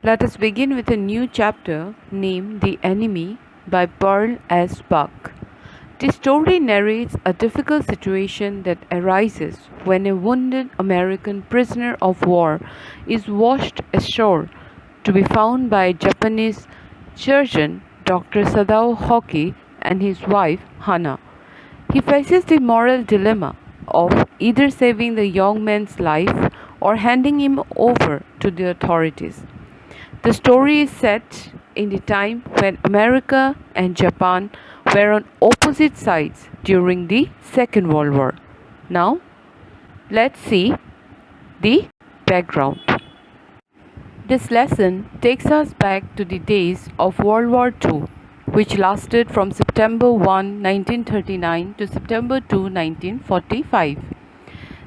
Let us begin with a new chapter named The Enemy by Pearl S. Buck. This story narrates a difficult situation that arises when a wounded American prisoner of war is washed ashore to be found by a Japanese surgeon, Dr. Sadao Hoki, and his wife, Hana. He faces the moral dilemma of either saving the young man's life or handing him over to the authorities. The story is set in the time when America and Japan were on opposite sides during the Second World War. Now, let's see the background. This lesson takes us back to the days of World War II, which lasted from September 1, 1939 to September 2, 1945.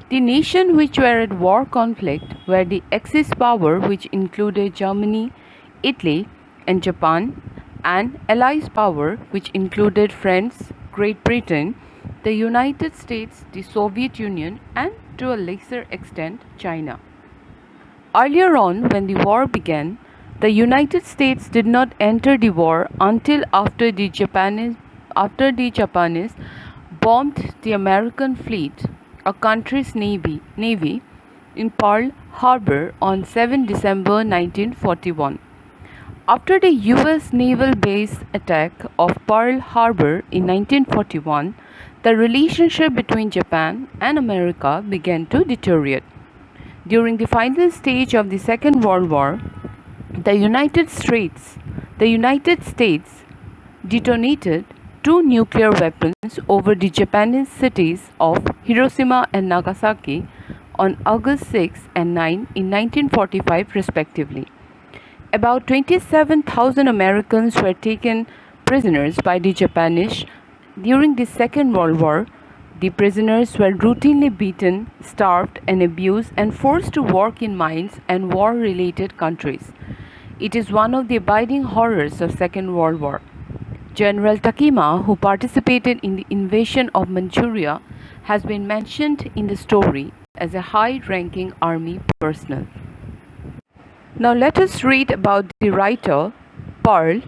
The nations which were at war conflict were the Axis power, which included Germany, Italy, and Japan, and Allies power, which included France, Great Britain, the United States, the Soviet Union, and to a lesser extent, China. Earlier on, when the war began, the United States did not enter the war until after the Japanese bombed the American fleet, a country's navy in Pearl Harbor on 7 December 1941. After the US naval base attack of Pearl Harbor in 1941, the relationship between Japan and America began to deteriorate. During the final stage of the Second World War, the United States detonated two nuclear weapons over the Japanese cities of Hiroshima and Nagasaki on August 6 and 9 in 1945 respectively. About 27,000 Americans were taken prisoners by the Japanese during the Second World War. The prisoners were routinely beaten, starved, and abused and forced to work in mines and war-related countries. It is one of the abiding horrors of Second World War. General Takima, who participated in the invasion of Manchuria, has been mentioned in the story as a high-ranking army personnel. Now let us read about the writer Pearl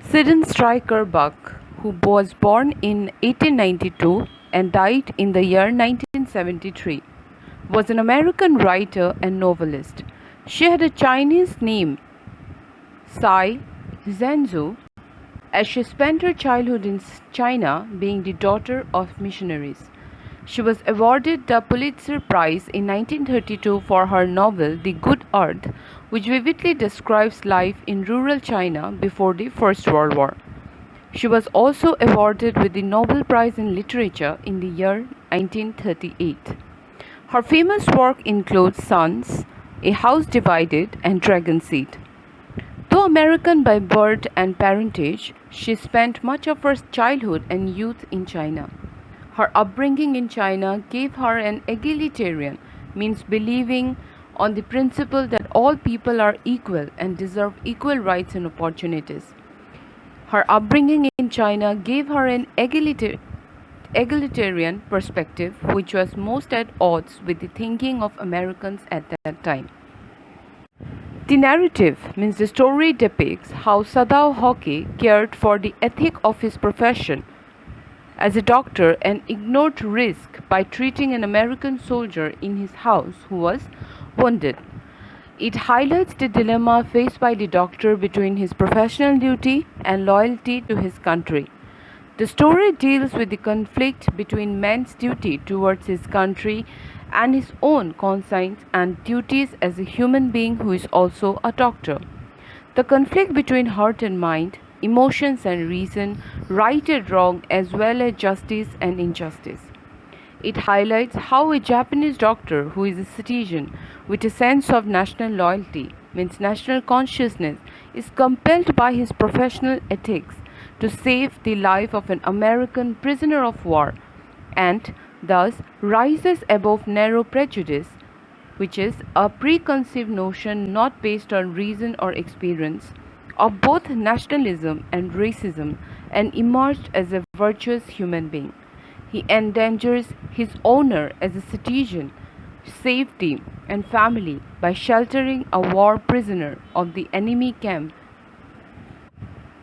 Stryker Buck, who was born in 1892 and died in the year 1973, was an American writer and novelist. She had a Chinese name, Sai Zhenzu, as she spent her childhood in China being the daughter of missionaries. She was awarded the Pulitzer Prize in 1932 for her novel The Good Earth, which vividly describes life in rural China before the First World War. She was also awarded with the Nobel Prize in Literature in the year 1938. Her famous work includes Sons, A House Divided, and Dragon Seed. Though American by birth and parentage, she spent much of her childhood and youth in China. Her upbringing in China gave her an egalitarian, means believing on the principle that all people are equal and deserve equal rights and opportunities. Her upbringing in China gave her an egalitarian perspective, which was most at odds with the thinking of Americans at that time. The narrative, means the story, depicts how Sadao Hoki cared for the ethic of his profession as a doctor and ignored risk by treating an American soldier in his house who was wounded. It highlights the dilemma faced by the doctor between his professional duty and loyalty to his country. The story deals with the conflict between man's duty towards his country and his own conscience and duties as a human being who is also a doctor. The conflict between heart and mind, emotions and reason, right and wrong, as well as justice and injustice. It highlights how a Japanese doctor who is a citizen with a sense of national loyalty, means national consciousness, is compelled by his professional ethics to save the life of an American prisoner of war and thus rises above narrow prejudice, which is a preconceived notion not based on reason or experience, of both nationalism and racism, and emerged as a virtuous human being. He endangers his honor as a citizen safety, and family by sheltering a war prisoner of the enemy camp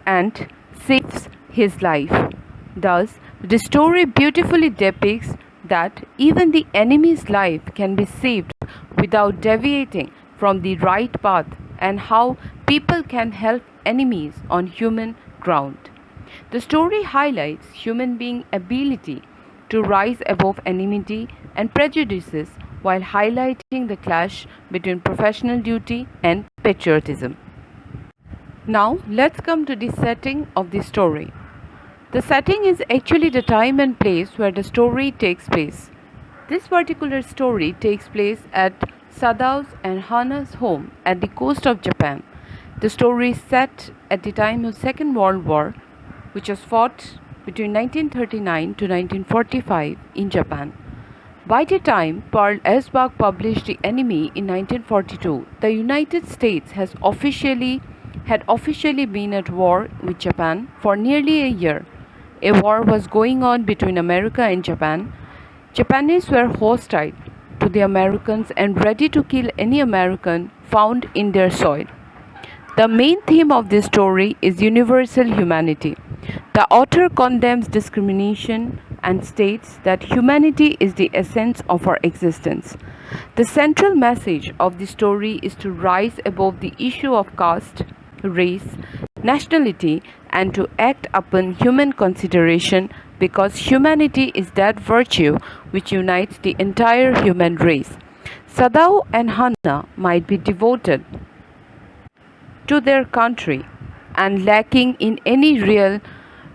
and saves his life. Thus, the story beautifully depicts that even the enemy's life can be saved without deviating from the right path, and how people can help enemies on human ground. The story highlights human being ability to rise above enmity and prejudices while highlighting the clash between professional duty and patriotism. Now, let's come to the setting of the story. The setting is actually the time and place where the story takes place. This particular story takes place at Sadao's and Hana's home at the coast of Japan. The story is set at the time of Second World War, which was fought between 1939 to 1945 in Japan. By the time Pearl S. Buck published The Enemy in 1942, the United States had officially been at war with Japan for nearly a year. A war was going on between America and Japan. Japanese were hostile to the Americans and ready to kill any American found in their soil. The main theme of this story is universal humanity. The author condemns discrimination and states that humanity is the essence of our existence. The central message of the story is to rise above the issue of caste, race, nationality, and to act upon human consideration, because humanity is that virtue which unites the entire human race. Sadao and Hana might be devoted to their country and lacking in any real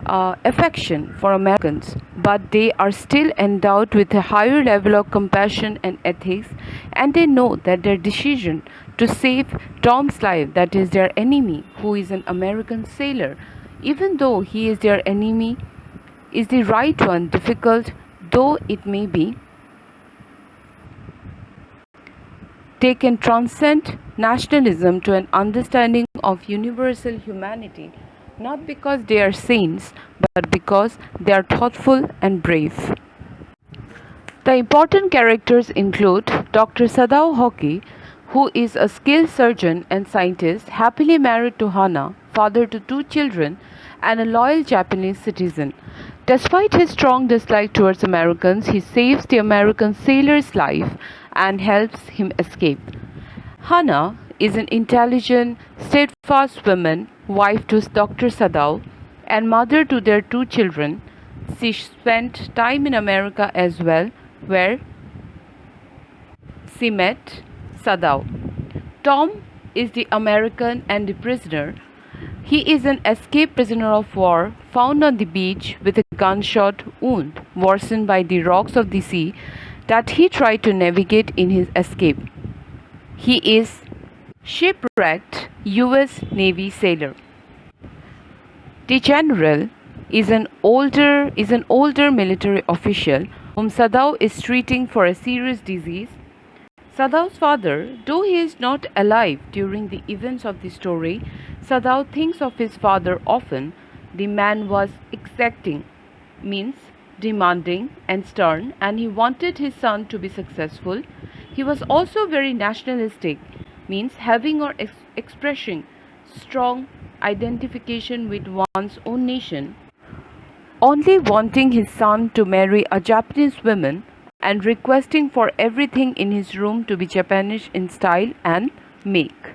affection for Americans, but they are still endowed with a higher level of compassion and ethics, and they know that their decision to save Tom's life, that is their enemy, who is an American sailor, even though he is their enemy, is the right one, difficult though it may be. They can transcend nationalism to an understanding of universal humanity, not because they are saints, but because they are thoughtful and brave. The important characters include Dr. Sadao Hoki, who is a skilled surgeon and scientist, happily married to Hana, father to two children, and a loyal Japanese citizen. Despite his strong dislike towards Americans, he saves the American sailor's life and helps him escape. Hana is an intelligent, steadfast woman, wife to Dr. Sadao, and mother to their two children. She spent time in America as well, where she met Sadao. Tom is the American and the prisoner. He is an escaped prisoner of war found on the beach with a gunshot wound worsened by the rocks of the sea that he tried to navigate in his escape. He is shipwrecked US Navy sailor. The general is an older military official whom Sadao is treating for a serious disease. Sadao's father, though he is not alive during the events of the story, Sadao thinks of his father often. The man was exacting, means demanding and stern, and he wanted his son to be successful. He was also very nationalistic, means having or expressing strong identification with one's own nation, only wanting his son to marry a Japanese woman and requesting for everything in his room to be Japanese in style and make.